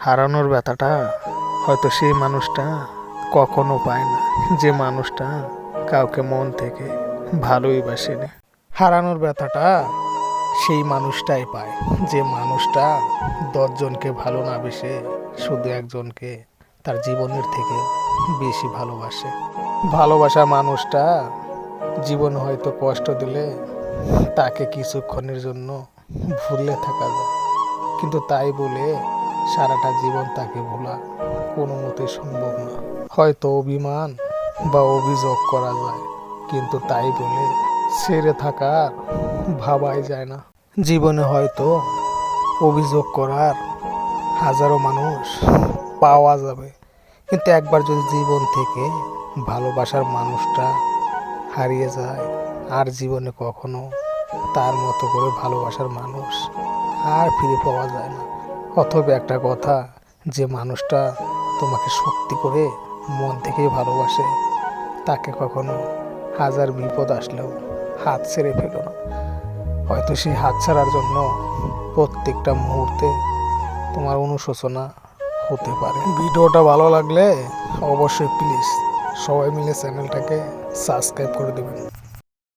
হারানোর ব্যথাটা হয়তো সেই মানুষটা কখনো পায় না, যে মানুষটা কাউকে মন থেকে ভালোই বাসেনি। হারানোর ব্যথাটা সেই মানুষটাই পায়, যে মানুষটা 10 জনকে ভালো না বেসে শুধু একজনকে তার জীবনের থেকে বেশি ভালোবাসে। ভালোবাসা মানুষটা জীবন হয়তো কষ্ট দিলে তাকে কিছুক্ষণের জন্য ভুলে থাকা যায়, কিন্তু তাই বলে সারাটা জীবন তাকে ভোলা কোনো মতেই সম্ভব না। হয়তো অভিমান বা অভিযোগ করা যায়, কিন্তু তাই বলে ছেড়ে থাকার ভাবাই যায় না। জীবনে হয়তো অভিযোগ করার হাজারো মানুষ পাওয়া যাবে, কিন্তু একবার যদি জীবন থেকে ভালোবাসার মানুষটা হারিয়ে যায়, আর জীবনে কখনো তার মতো করে ভালোবাসার মানুষ আর ফিরে পাওয়া যায় না। অথবা একটা কথা, যে মানুষটা তোমাকে সত্যি করে মন থেকেই ভালোবাসে, তাকে কখনো হাজার বিপদ আসলেও হাত ছেড়ে ফেলো না। হয়তো সেই হাত ছাড়ার জন্য প্রত্যেকটা মুহূর্তে তোমার অনুশোচনা হতে পারে। ভিডিওটা ভালো লাগলে অবশ্যই প্লিজ সবাই মিলে চ্যানেলটাকে সাবস্ক্রাইব করে দেবেন।